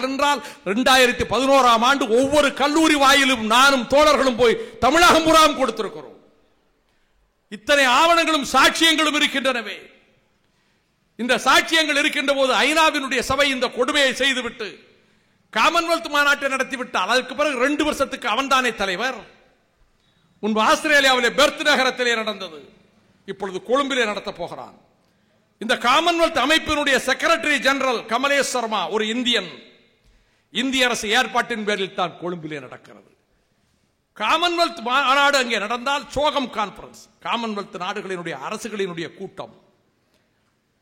என்றால் 2011ஆம் ஆண்டு ஒவ்வொரு கல்லூரி வாயிலும் நானும் தோழர்களும் போய் தமிழகம் புறாம் கொடுத்திருக்கிறோம். இத்தனை ஆவணங்களும் சாட்சியங்களும் இருக்கின்றனவே. இந்த சாட்சியங்கள் இருக்கின்ற போது ஐநாவினுடைய சபை இந்த கொடுமையை செய்துவிட்டு காமன்வெல்த் மாநாட்டை நடத்திவிட்டால் அதற்கு பிறகு 2 வருஷத்துக்கு அவன்தானே தலைவர். முன்பு ஆஸ்திரேலியாவிலே பெர்த் நகரத்திலே நடந்தது, இப்பொழுது கொழும்பிலே நடத்த போகிறான். இந்த காமன்வெல்த் அமைப்பினுடைய செக்ரட்டரி ஜெனரல் கமலேஷ் சர்மா ஒரு இந்தியன். இந்திய அரசு ஏற்பாட்டின் பேரில் தான் கொழும்பிலே நடக்கிறது. காமன்வெல்த் மாநாடு அங்கே நடந்தால் சோகம் கான்பரன்ஸ், காமன்வெல்த் நாடுகளினுடைய அரசுகளினுடைய கூட்டம்.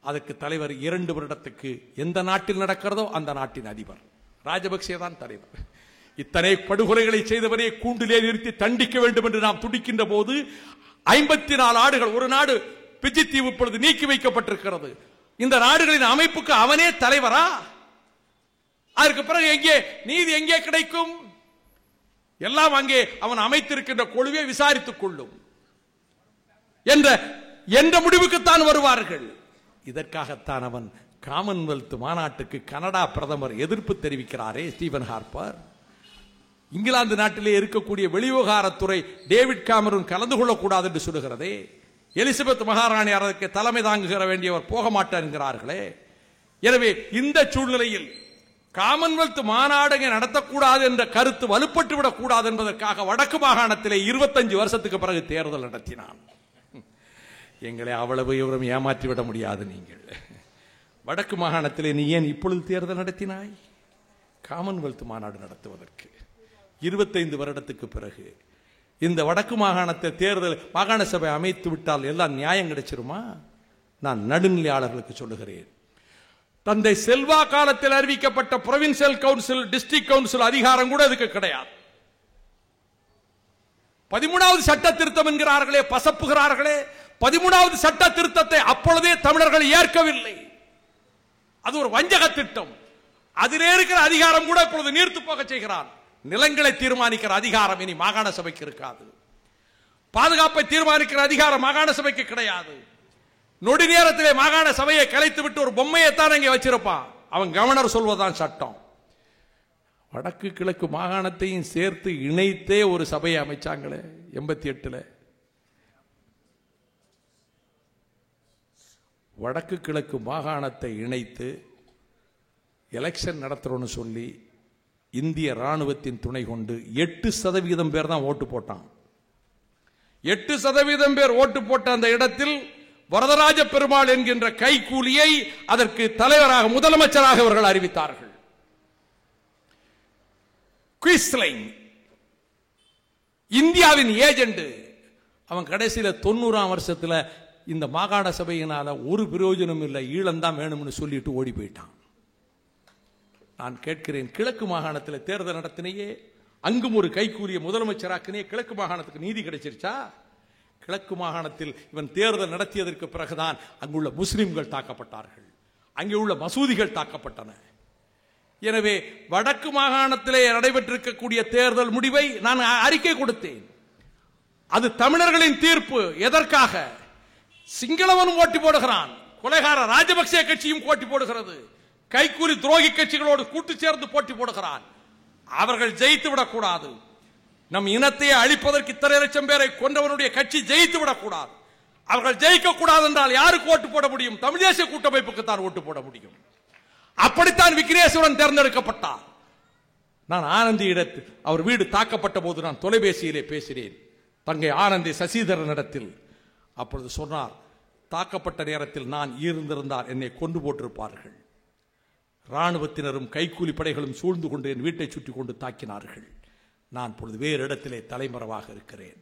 அதற்கு தலைவர் 2 வருடத்துக்கு எந்த நாட்டில் நடக்கிறதோ அந்த நாட்டின் அதிபர். ராஜபக்சே தான் தலைவர். இத்தனை படுகொலைகளை செய்தவரே கூண்டிலே நிறுத்தி தண்டிக்க வேண்டும் என்று நாம் துடிக்கின்ற போது 54 ஆடுகள், ஒரு நாடு பிஜி தீவு இப்பொழுது நீக்கி வைக்கப்பட்டிருக்கிறது. இந்த நாடுகளின் அமைப்புக்கு அவனே தலைவரா? அதற்கு பிறகு எங்கே நீதி எங்கே கிடைக்கும்? எல்லாம் அங்கே அவன் அமைத்திருக்கின்ற குழுவை விசாரித்துக் கொள்ளும் என்ற முடிவுக்குத்தான் வருவார்கள். இதற்காகத்தான் அவன் காமன்வெல்த் மாநாட்டுக்கு கனடா பிரதமர் எதிர்ப்பு தெரிவிக்கிறாரே ஸ்டீபன் ஹார்ப்பர். இங்கிலாந்து நாட்டிலே இருக்கக்கூடிய வெளிவிவகாரத்துறை டேவிட் காமரூன் கலந்து கொள்ளக்கூடாது என்று சொல்லுகிறதே. எலிசபெத் மகாராணி அதற்கு தலைமை தாங்குகிற வேண்டியவர் போக மாட்டார் என்கிறார்களே. எனவே இந்த சூழ்நிலையில் காமன்வெல்த் மாநாடு நடத்தக்கூடாது என்ற கருத்து வலுப்பட்டு விடக்கூடாது என்பதற்காக வடக்கு மாகாணத்திலே 25 வருஷத்துக்கு பிறகு தேர்தல் நடத்தினான். எங்களை அவ்வளவு இவரும் ஏமாற்றிவிட முடியாது. நீங்கள் வடக்கு மாகாணத்திலே நீ ஏன் இப்பொழுது தேர்தல் நடத்தினாய்? காமன்வெல்த் மாநாடு நடத்துவதற்கு 25 வருடத்துக்கு பிறகு இந்த வடக்கு மாகாணத்தில் தேர்தல் மாகாண சபை அமைத்து விட்டால் எல்லாம் நியாயம் கிடைச்சிருமா? நான் நடுநிலையாளர்களுக்கு சொல்லுகிறேன், தந்தை செல்வா காலத்தில் அறிவிக்கப்பட்ட புரோவின்சியல் கவுன்சில், டிஸ்ட்ரிக்ட் கவுன்சில் அதிகாரம் கூட இதுக்கு கிடையாது. 13வது சட்ட திருத்தம் என்கிறார்களே, பசப்புகிறார்களே. 13வது சட்ட திருத்தத்தை அப்பொழுதே தமிழர்கள் ஏற்கவில்லை. அது ஒரு வஞ்சக திட்டம். அதிலே இருக்கிற அதிகாரம் கூட இப்பொழுது நீர்த்து போக செய்கிறான். நிலங்களை தீர்மானிக்கிற அதிகாரம் இனி மாகாண சபைக்கு இருக்காது. பாதுகாப்பை தீர்மானிக்கிற அதிகாரம் மாகாண சபைக்கு கிடையாது. நொடி நேரத்திலே மாகாண சபையை கலைத்து விட்டு ஒரு பொம்மையைத்தான் இங்கே வச்சிருப்பான். அவன் கவர்னர் சொல்வதுதான் சட்டம். வடக்கு கிழக்கு மாகாணத்தையும் சேர்த்து இணைத்தே ஒரு சபையை அமைச்சாங்களே 88. வடக்கு கிழக்கு மாகாணத்தை இணைத்து எலெக்ஷன் நடத்துறோன்னு சொல்லி இந்திய ராணுவத்தின் துணை கொண்டு 8% பேர் தான் ஓட்டு போட்டான். 8% பேர் ஓட்டு போட்ட அந்த இடத்தில் வரதராஜ பெருமாள் என்கின்ற கைக்கூலியை அதற்கு தலைவராக முதலமைச்சராக அவர்கள் அறிவித்தார்கள். குயிஸ்லைன் இந்தியாவின் ஏஜென்ட். அவன் கடைசியில் 90ஆம் வருஷத்தில் இந்த மாகாண சபையினால ஒரு பிரயோஜனம் இல்லை, ஈழம்தான் வேணும்னு சொல்லிட்டு ஓடி போயிட்டான். நான் கேட்கிறேன், கிழக்கு மாகாணத்தில் தேர்தல் நடத்தினையே, அங்கும் ஒரு கைக்கூலிய முதலமைச்சராக்கினே, கிழக்கு மாகாணத்துக்கு நீதி கிடைச்சிருச்சா? கிழக்கு மாகாணத்தில் இவன் தேர்தல் நடத்தியதற்கு பிறகுதான் அங்குள்ள முஸ்லிம்கள் தாக்கப்பட்டார்கள், அங்கே உள்ள மசூதிகள் தாக்கப்பட்டன. எனவே வடக்கு மாகாணத்திலே நடைபெற்றிருக்கக்கூடிய தேர்தல் முடிவை நான் அறிக்கை கொடுத்தேன். அது தமிழர்களின் தீர்ப்பு. எதற்காக? சிங்களவனும் ஓட்டி போடுகிறான், கொலைகார ராஜபக்சே கட்சியும் போட்டி போடுகிறது, கைக்கூலி துரோகி கட்சிகளோடு கூட்டு சேர்ந்து போட்டி போடுகிறான். அவர்கள் ஜெயித்து விடக்கூடாது. நம் இனத்தை அழிப்பதற்கு இத்தனை லட்சம் பேரை கொண்டவனுடைய கட்சி ஜெயித்து விடக்கூடாது. அவர்கள் ஜெயிக்க கூடாது என்றால் யாருக்கு ஓட்டு போட முடியும்? தமிழ் தேசிய கூட்டமைப்புக்கு தான் ஓட்டு போட முடியும். அப்படித்தான் விக்னேஸ்வரன் தேர்ந்தெடுக்கப்பட்டார். நான் ஆனந்தி இடத்தில் அவர் வீடு தாக்கப்பட்ட போது நான் தொலைபேசியிலே பேசினேன் தங்கை ஆனந்தி சசிதரன் இடத்தில். அப்பொழுது சொன்னார், தாக்கப்பட்ட நேரத்தில் நான் இருந்திருந்தால் என்னை கொண்டு போட்டிருப்பார்கள். ராணுவத்தினரும் கைக்கூலி படைகளும் சூழ்ந்து கொண்டு என் வீட்டை சுற்றி கொண்டு தாக்கினார்கள். நான் இப்பொழுது வேறு இடத்திலே தலைமறைவாக இருக்கிறேன்.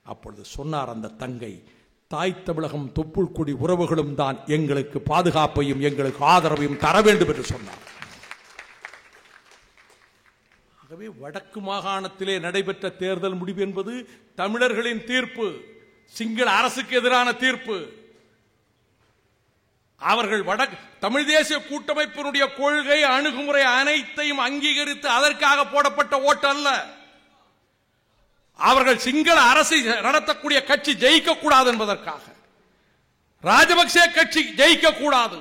அப்பொழுது சொன்னார் அந்த தங்கை, தாய் தமிழகம் தொப்புள் கொடி உறவுகளும் தான் எங்களுக்கு பாதுகாப்பையும் எங்களுக்கு ஆதரவையும் தர வேண்டும் என்று சொன்னார். ஆகவே வடக்கு மாகாணத்திலே நடைபெற்ற தேர்தல் முடிவு என்பது தமிழர்களின் தீர்ப்பு, சிங்கள அரசுக்கு எதிரான தீர்ப்பு. அவர்கள் தமிழ் தேசிய கூட்டமைப்பினுடைய கொள்கை அணுகுமுறை அனைத்தையும் அங்கீகரித்து அதற்காக போடப்பட்ட ஓட்டு அல்ல. அவர்கள் சிங்கள அரசை நடத்தக்கூடிய கட்சி ஜெயிக்க கூடாது என்பதற்காக, ராஜபக்சே கட்சி ஜெயிக்க கூடாது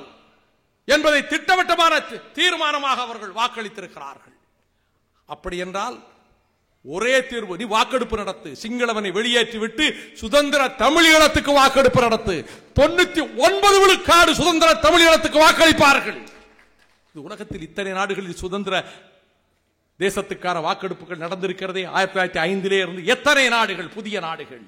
என்பதை திட்டவட்டமான தீர்மானமாக அவர்கள் வாக்களித்திருக்கிறார்கள். அப்படி என்றால் ஒரே தீர்வு, நீ வாக்கெடுப்பு நடத்து, சிங்களவனை வெளியேற்றிவிட்டு சுதந்திர தமிழீழத்துக்கு வாக்கெடுப்பு நடத்து. 99 விழுக்காடு சுதந்திர தமிழீழத்துக்கு வாக்களிப்பார்கள். இது உலகத்தில் இத்தனை நாடுகளில் சுதந்திர தேசத்துக்கான வாக்கெடுப்புகள் நடந்திருக்கிறதே. 1905 இருந்து எத்தனை நாடுகள், புதிய நாடுகள்.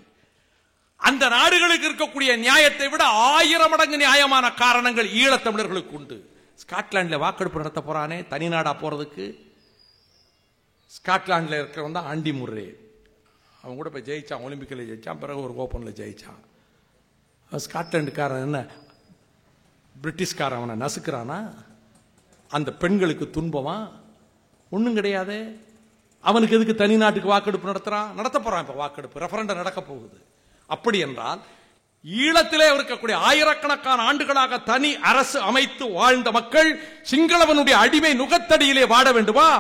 அந்த நாடுகளுக்கு இருக்கக்கூடிய நியாயத்தை விட 1000 மடங்கு நியாயமான காரணங்கள் ஈழத்தமிழர்களுக்கு உண்டு. ஸ்காட்லாண்டில் வாக்கெடுப்பு நடத்த போறானே, தனி நாடா போறதுக்கு. ஸ்காட்லாண்டில் இருக்கிறவன் தான் ஆண்டி முர்ரே. அவன் கூட போய் ஜெயிச்சான், ஒலிம்பிக்கில் ஜெயிச்சான், பிறகு ஒரு ஓப்பனில் ஜெயிச்சான். ஸ்காட்லாண்டுக்காரன் என்ன பிரிட்டிஷ்காரன் அவனை நசுக்கிறானா? அந்த பெண்களுக்கு துன்பமா? ஒன்றும் கிடையாது. அவனுக்கு எதுக்கு தனி நாட்டுக்கு வாக்கெடுப்பு நடத்துறான்? நடத்த போறான். இப்ப வாக்கெடுப்பு ரெஃபரண்டம் நடக்க போகுது. அப்படி என்றால் ஈழத்திலே இருக்கக்கூடிய ஆயிரக்கணக்கான ஆண்டுகளாக தனி அரசு அமைத்து வாழ்ந்த மக்கள் சிங்களவனுடைய அடிமை நுகத்தடியிலே வாட வேண்டுமா?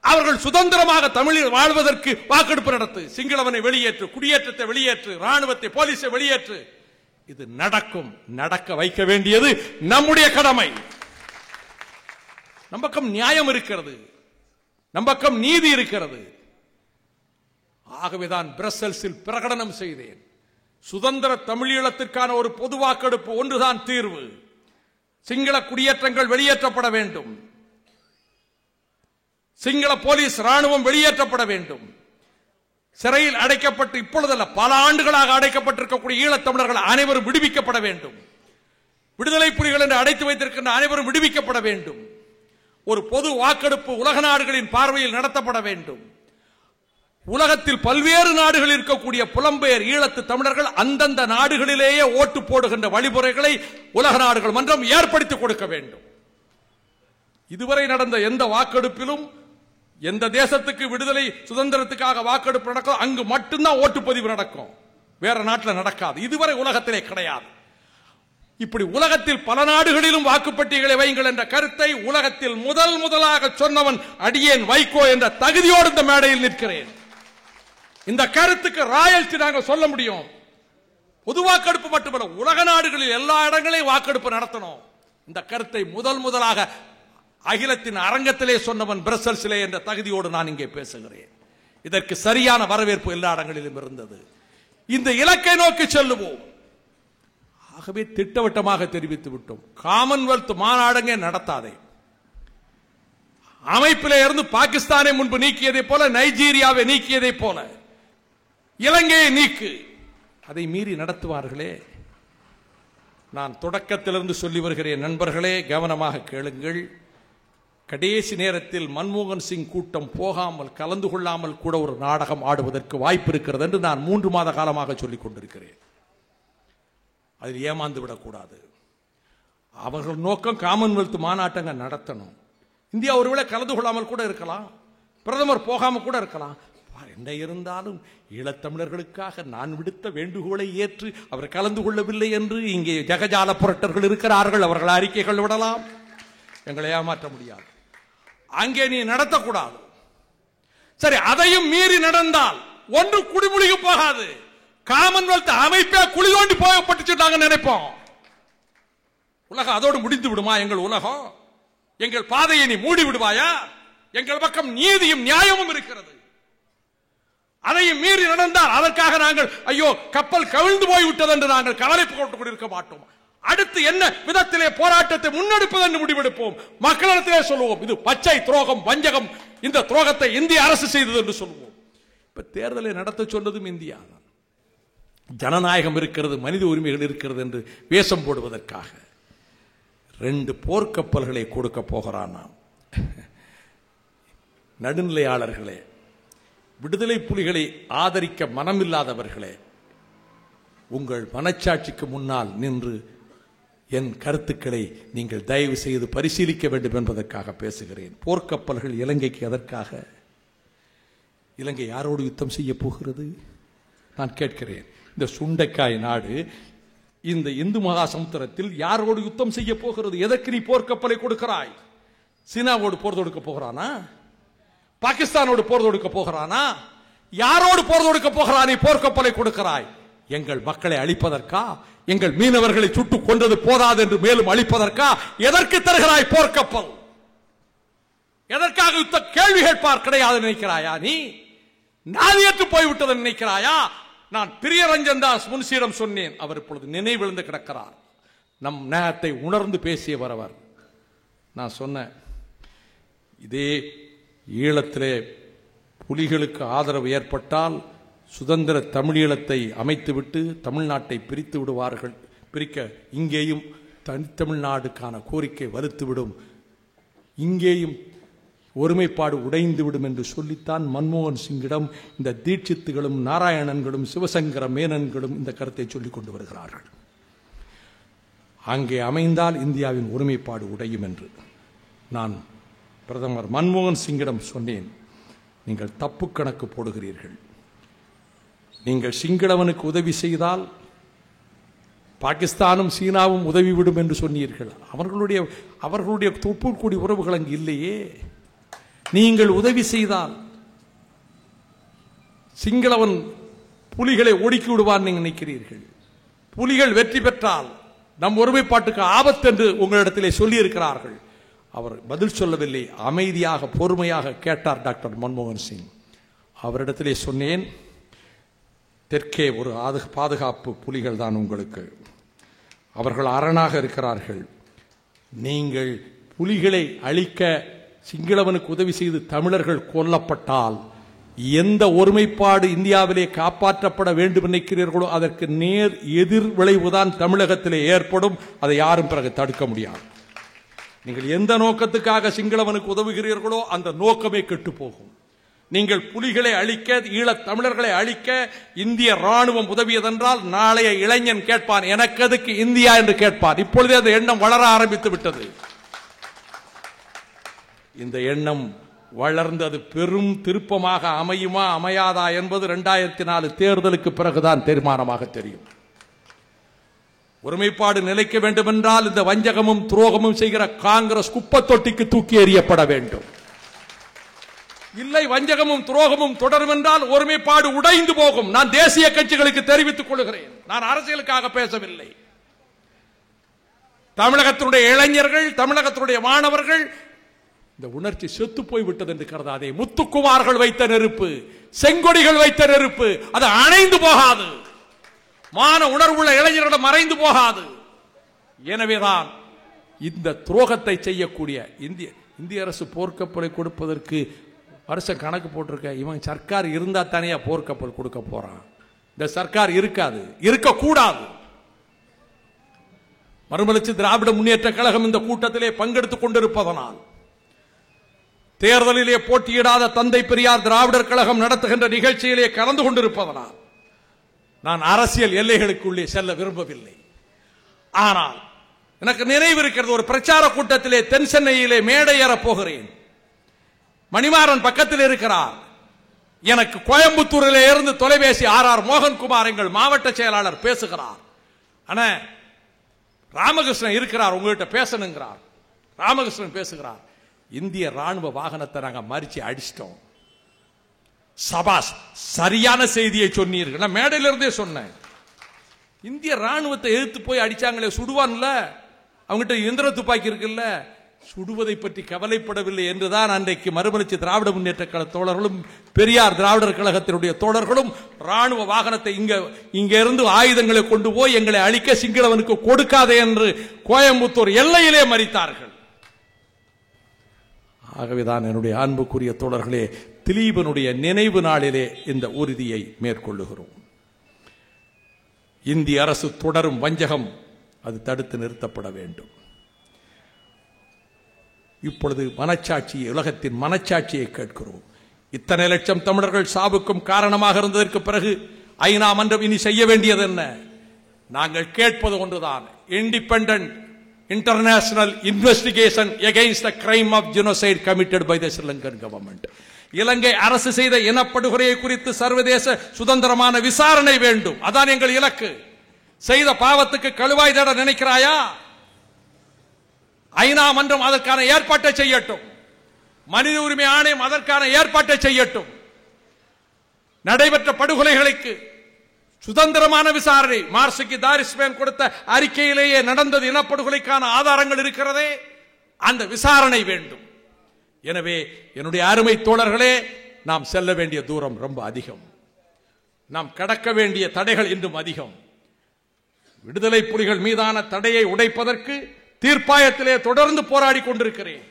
அவர்கள் சுதந்திரமாக தமிழில் வாழ்வதற்கு வாக்கெடுப்பு நடத்து, சிங்களவனை வெளியேற்று, குடியேற்றத்தை வெளியேற்று, ராணுவத்தை போலீஸை வெளியேற்று. இது நடக்கும். நடக்க வைக்க வேண்டியது நம்முடைய கடமை. நம் பக்கம் நியாயம் இருக்கிறது, நம் பக்கம் நீதி இருக்கிறது. ஆகவேதான் பிரசல்ஸில் பிரகடனம் செய்தேன், சுதந்திர தமிழீழத்திற்கான ஒரு பொது வாக்கெடுப்பு ஒன்றுதான் தீர்வு. சிங்கள குடியேற்றங்கள் வெளியேற்றப்பட வேண்டும், சிங்கள போலீஸ் ராணுவம் வெளியேற்றப்பட வேண்டும். சிறையில் அடைக்கப்பட்டு இப்பொழுதல்ல, பல ஆண்டுகளாக அடைக்கப்பட்டிருக்கக்கூடிய ஈழத்தமிழர்கள் அனைவரும் விடுவிக்கப்பட வேண்டும். விடுதலை புலிகள் என்று அடைத்து வைத்திருக்கின்ற அனைவரும் விடுவிக்கப்பட வேண்டும். ஒரு பொது வாக்கெடுப்பு உலக நாடுகளின் பார்வையில் நடத்தப்பட வேண்டும். உலகத்தில் பல்வேறு நாடுகளில் இருக்கக்கூடிய புலம்பெயர் ஈழத்து தமிழர்கள் அந்தந்த நாடுகளிலேயே ஓட்டு போடுகின்ற வழிமுறைகளை உலக நாடுகள் மன்றம் ஏற்படுத்தி கொடுக்க வேண்டும். இதுவரை நடந்த எந்த வாக்கெடுப்பிலும் எந்த தேசத்துக்கு விடுதலை சுதந்திரத்துக்காக வாக்கெடுப்பு நடக்கும் அங்கு மட்டும்தான் ஓட்டுப்பதிவு நடக்கும், வேற நாட்டில் நடக்காது. இதுவரை உலகத்திலே கிடையாது. இப்படி உலகத்தில் பல நாடுகளிலும் வாக்குப்பட்டிகளை வையுங்கள் என்ற கருத்தை உலகத்தில் முதலாக சொன்னவன் அடியேன் வைகோ என்ற தகுதியோடு இந்த மேடையில் நிற்கிறேன். இந்த கருத்துக்கு ராயல்டி நாங்கள் சொல்ல முடியும். பொது வாக்கெடுப்பு மட்டுமல்ல, உலக நாடுகளில் எல்லா இடங்களையும் வாக்கெடுப்பு நடத்தணும். இந்த கருத்தை முதலாக அகிலத்தின் அரங்கத்திலே சொன்னவன் பிரசல்ஸிலே என்ற தகுதியோடு நான் இங்கே பேசுகிறேன். இதற்கு சரியான வரவேற்பு எல்லா இடங்களிலும் இருந்தது. இந்த இலக்கை நோக்கி செல்லுவோம். ஆகவே திட்டவட்டமாக தெரிவித்து விட்டோம், காமன்வெல்த் மாநாடுங்க நடத்தாதே. அமைப்பிலே இருந்து பாகிஸ்தானை முன்பு நீக்கியதை போல, நைஜீரியாவை நீக்கியதை போல இலங்கையை நீக்கு. அதை மீறி நடத்துவார்களே. நான் தொடக்கத்திலிருந்து சொல்லி வருகிறேன், நண்பர்களே கவனமாக கேளுங்கள். கடைசி நேரத்தில் மன்மோகன் சிங் கூட்டம் போகாமல் கலந்து கொள்ளாமல் கூட ஒரு நாடகம் ஆடுவதற்கு வாய்ப்பு இருக்கிறது என்று நான் 3 மாத காலமாக சொல்லிக் கொண்டிருக்கிறேன். அதில் ஏமாந்து விடக்கூடாது. அவர்கள் நோக்கம் காமன்வெல்த் மாநாட்டங்க நடத்தணும். இந்தியா ஒருவேளை கலந்து கொள்ளாமல் கூட இருக்கலாம், பிரதமர் போகாமல் கூட இருக்கலாம். என்ன இருந்தாலும் ஈழத்தமிழர்களுக்காக நான் விடுத்த வேண்டுகோளை ஏற்று அவர் கலந்து கொள்ளவில்லை என்று இங்கே ஜெகஜால புரட்டர்கள் இருக்கிறார்கள். அவர்கள் அறிக்கைகள் விடலாம், எங்களை ஏமாற்ற முடியாது. அங்கே நீ நடத்தக்கூடாது. சரி, அதையும் மீறி நடந்தால் ஒன்று குடிமொழிக்கு போகாது. காமன்வெல்த் அமைப்பே குழி தோண்டி போகப்பட்டு நாங்கள் நினைப்போம். உலகம் அதோடு முடிந்து விடுமா? எங்கள் உலகம், எங்கள் பாதையை நீ மூடி விடுவாயா? எங்கள் பக்கம் நீதியும் நியாயமும் இருக்கிறது. அதையும் மீறி நடந்தால் அதற்காக நாங்கள் ஐயோ கப்பல் கவிழ்ந்து போய்விட்டது என்று நாங்கள் கவலை போட்டுக் கொண்டிருக்க மாட்டோம். அடுத்து என்ன விதத்திலே போராட்டத்தை முன்னெடுப்பது என்று முடிவெடுப்போம். மக்களிடத்திலே சொல்லுவோம், இது பச்சை துரோகம், வஞ்சகம், இந்த துரோகத்தை இந்திய அரசு செய்தது என்று சொல்லுவோம். இப்ப தேர்தலை நடத்த சொன்னதும் இந்தியா தான். ஜனநாயகம் இருக்கிறது, மனித உரிமைகள் இருக்கிறது என்று வேஷம் போடுவதற்காக 2 போர்க்கப்பல்களை கொடுக்க போகிறான். நாம் நடுநிலையாளர்களே, விடுதலை புலிகளை ஆதரிக்க மனமில்லாதவர்களே, உங்கள் மனச்சாட்சிக்கு முன்னால் நின்று என் கருத்துக்களை நீங்கள் தயவு செய்து பரிசீலிக்க வேண்டும் என்பதற்காக பேசுகிறேன். போர்க்கப்பல்கள் இலங்கைக்கு எதற்காக? இலங்கை யாரோடு யுத்தம் செய்ய போகிறது? நான் கேட்கிறேன். இந்த சுண்டைக்காய் நாடு இந்த இந்து மகா சமுத்திரத்தில் யாரோடு யுத்தம் செய்ய போகிறது? எதற்கு நீ போர்க்கப்பலை கொடுக்கிறாய்? சீனாவோடு போர் தொடுக்க போகிறானா? பாகிஸ்தானோடு போர் தொடுக்க போகிறானா? யாரோடு போர் தொடுக்க போகிறாய்? நீ போர்க்கப்பலை கொடுக்கிறாய். எங்கள் மக்களை அழிப்பதற்கா? எங்கள் மீனவர்களை சுட்டுக் கொன்றது போதாது என்று மேலும் அழிப்பதற்கா? எதற்கு தருகிறாய் போர்க்கப்பல்? எதற்காக யுத்த கேள்வி கேட்பார் கிடையாது நினைக்கிறாயா? நீ நாதியற்று போய்விட்டது நினைக்கிறாயா? நான் பிரியரஞ்சன் தாஸ் முன்சியிடம் சொன்னேன். அவர் இப்பொழுது நினைவிழந்து கிடக்கிறார். நம் நேயத்தை உணர்ந்து பேசியவர் அவர். நான் சொன்னேன், இதே ஈழத்திலே புலிகளுக்கு ஆதரவு ஏற்பட்டால் சுதந்திர தமிழீழத்தை அமைத்துவிட்டு தமிழ்நாட்டை பிரித்து விடுவார்கள். பிரிக்க இங்கேயும் தனித்தமிழ்நாடுக்கான கோரிக்கை வலுத்துவிடும், இங்கேயும் ஒருமைப்பாடு உடைந்துவிடும் என்று சொல்லித்தான் மன்மோகன் சிங்கிடம் இந்த தீட்சித்துகளும் நாராயணன்களும் சிவசங்கர மேனன்களும் இந்த கருத்தை சொல்லிக் கொண்டு வருகிறார்கள். அங்கே அமைந்தால் இந்தியாவின் ஒருமைப்பாடு உடையும் என்று நான் பிரதமர் மன்மோகன் சிங்கிடம் சொன்னேன். நீங்கள் தப்பு கணக்கு போடுகிறீர்கள். நீங்கள் சிங்களவனுக்கு உதவி செய்தால் பாகிஸ்தானும் சீனாவும் உதவிவிடும் என்று சொன்னீர்கள். அவர்களுடைய தொப்புள்கூடி உறவுகள் அங்கு இல்லையே. நீங்கள் உதவி செய்தால் சிங்களவன் புலிகளை ஒடுக்கி விடுவான் நீங்கள் நினைக்கிறீர்கள். புலிகள் வெற்றி பெற்றால் நம் ஒருமைப்பாட்டுக்கு ஆபத்து என்று உங்களிடத்திலே சொல்லி இருக்கிறார்கள். அவர் பதில் சொல்லவில்லை. அமைதியாக பொறுமையாக கேட்டார் டாக்டர் மன்மோகன் சிங். அவரிடத்திலே சொன்னேன், தெற்கே ஒரு பாதுகாப்பு புலிகள் தான் உங்களுக்கு, அவர்கள் அரணாக இருக்கிறார்கள். நீங்கள் புலிகளை அழிக்க சிங்களவனுக்கு உதவி செய்து தமிழர்கள் கொல்லப்பட்டால் எந்த ஒருமைப்பாடு இந்தியாவிலே காப்பாற்றப்பட வேண்டும் நினைக்கிறீர்களோ அதற்கு நேர் எதிர் விளைவுதான் தமிழகத்திலே ஏற்படும். அதை யாரும் பிறகு தடுக்க முடியாது. நீங்கள் எந்த நோக்கத்துக்காக சிங்களவனுக்கு உதவுகிறீர்களோ அந்த நோக்கமே கெட்டு போகும். நீங்கள் புலிகளை அழிக்க, ஈழத் தமிழர்களை அழிக்க இந்திய ராணுவம் உதவியதென்றால் நாளைய இளைஞன் கேட்பான், எனக்கு எதுக்கு இந்தியா என்று கேட்பான். இப்பொழுதே அந்த எண்ணம் வளர ஆரம்பித்து விட்டது. இந்த எண்ணம் வளர்ந்தது பெரும் திருப்பமாக அமையுமா அமையாதா என்பது 2004 தேர்தலுக்கு பிறகுதான் தீர்மானமாக தெரியும். ஒருமைப்பாடு நிலைக்க வேண்டும் என்றால் இந்த வஞ்சகமும் துரோகமும் செய்கிற காங்கிரஸ் குப்பத்தொட்டிக்கு தூக்கி எறியப்பட வேண்டும். இல்லை, வஞ்சகமும் துரோகமும் தொடரும் என்றால் ஒருமைப்பாடு உடைந்து போகும். நான் தேசிய கட்சிகளுக்கு தெரிவித்துக் கொள்கிறேன். நான் அரசியலுக்காக பேசவில்லை. தமிழகத்தினுடைய இளைஞர்கள், தமிழகத்தினுடைய மாணவர்கள் இந்த உணர்ச்சி செத்து போய்விட்டது என்று கருதாதே. முத்துக்குமார்கள் வைத்த நெருப்பு, செங்கொடிகள் வைத்த நெருப்பு அது அணைந்து போகாது. மான உணர்வுள்ள இளைஞர்களிடம் மறைந்து போகாது. எனவேதான் இந்த துரோகத்தை செய்யக்கூடிய இந்திய அரசு போர்க்கப்பலை கொடுப்பதற்கு வருஷம் கணக்கு போட்டிருக்க. இவன் சர்க்கார் இருந்தா தானே போர்க்கப்பல் கொடுக்க போறான். இந்த சர்க்கார் இருக்காது, இருக்கக்கூடாது. மறுமலர்ச்சி திராவிட முன்னேற்ற கழகம் இந்த கூட்டத்திலே பங்கெடுத்துக் கொண்டிருப்பதனால், தேர்தலிலே போட்டியிடாத தந்தை பெரியார் திராவிடர் கழகம் நடத்துகின்ற நிகழ்ச்சியிலே கலந்து கொண்டிருப்பதனால் நான் அரசியல் எல்லைகளுக்குள்ளே செல்ல விரும்பவில்லை. ஆனால் எனக்கு நினைவு இருக்கிறது, ஒரு பிரச்சார கூட்டத்திலே தென் சென்னையிலே மேடை ஏற போகிறேன். மணிமாறன் பக்கத்தில் இருக்கிறார். எனக்கு கோயம்புத்தூரிலே இருந்து தொலைபேசி ஆர் மோகன்குமார் எங்கள் மாவட்ட செயலாளர் பேசுகிறார். ஆனா ராமகிருஷ்ணன் இருக்கிறார், உங்ககிட்ட பேசணுங்கிறார். ராமகிருஷ்ணன் பேசுகிறார், இந்திய ராணுவ வாகனத்தை நாங்க மறிச்சு அடிச்சிட்டோம். சபாஸ், சரியான செய்தியை சொன்னீர்கள். நான் மேடையில இருந்தே சொன்னேன். இந்திய ராணுவத்தை எதிர்த்து போய் அடிச்சாங்களே, சுடுவான்ல, அவங்ககிட்ட இயந்திர துப்பாக்கி இருக்குல்ல, சுடுவதை பற்றி கவலைப்படவில்லை என்றுதான் அன்றைக்கு மறுமலர்ச்சி திராவிட முன்னேற்ற கழக தோழர்களும் பெரியார் திராவிடர் கழகத்தினுடைய தோழர்களும் ராணுவ வாகனத்தை இங்க இருந்து ஆயுதங்களை கொண்டு போய் எங்களை அழிக்க சிங்களவனுக்கு கொடுக்காதே என்று கோயம்புத்தூர் எல்லையிலே மறித்தார்கள். ஆகவேதான் என்னுடைய அன்புக்குரிய தோழர்களே, திலீபனுடைய நினைவு நாளிலே இந்த உறுதியை மேற்கொள்ளுகிறோம். இந்திய அரசு தொடரும் வஞ்சகம் அது தடுத்து நிறுத்தப்பட வேண்டும். இப்பொழுது மனச்சாட்சி, உலகத்தின் மனச்சாட்சியை கேட்கிறோம். இத்தனை லட்சம் தமிழர்கள் சாவுக்கும் காரணமாக இருந்ததற்கு பிறகு ஐநா மன்றம் இனி செய்ய வேண்டியது என்ன? நாங்கள் கேட்பது ஒன்றுதான், independent international investigation against the crime of genocide committed by the Sri Lankan government. இலங்கை அரசு செய்த இனப்படுகொலை குறித்து சர்வதேச சுதந்திரமான விசாரணை வேண்டும். அதான் எங்கள் இலக்கு. செய்த பாவத்துக்கு கழுவாய் தேட நினைக்கிறாயா? ஐநா மன்றம் அதற்கான ஏற்பாட்டை செய்யட்டும். மனித உரிமை ஆணையம் அதற்கான ஏற்பாட்டை செய்யட்டும். நடைபெற்ற படுகொலைகளுக்கு சுதந்திரமான விசாரணை. மார்சுக்கு தாரிஸ்மேன் கொடுத்த அறிக்கையிலேயே நடந்தது இனப்படுகொலைக்கான ஆதாரங்கள் இருக்கிறதே, அந்த விசாரணை வேண்டும். எனவே என்னுடைய அருமை தோழர்களே, நாம் செல்ல வேண்டிய தூரம் ரொம்ப அதிகம். நாம் கடக்க வேண்டிய தடைகள் இன்னும் அதிகம். விடுதலை புலிகள் மீதான தடையை உடைப்பதற்கு தீர்ப்பாயத்திலே தொடர்ந்து போராடி கொண்டிருக்கிறேன்.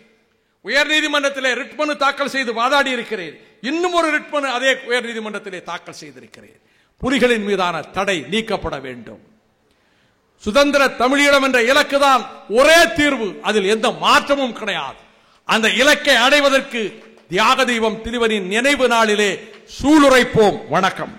உயர்நீதிமன்றத்திலே ரிட் மனு தாக்கல் செய்து வாதாடி இருக்கிறேன். இன்னும் ஒரு ரிட் மனு அதே உயர்நீதிமன்றத்திலே தாக்கல் செய்திருக்கிறேன். புலிகளின் மீதான தடை நீக்கப்பட வேண்டும். சுதந்திர தமிழீழம் என்ற இலக்கு தான் ஒரே தீர்வு, அதில் எந்த மாற்றமும் கிடையாது. அந்த இலக்கை அடைவதற்கு தியாக தெய்வம் திருவனின் நினைவு நாளிலே சூளுரைப்போம். வணக்கம்.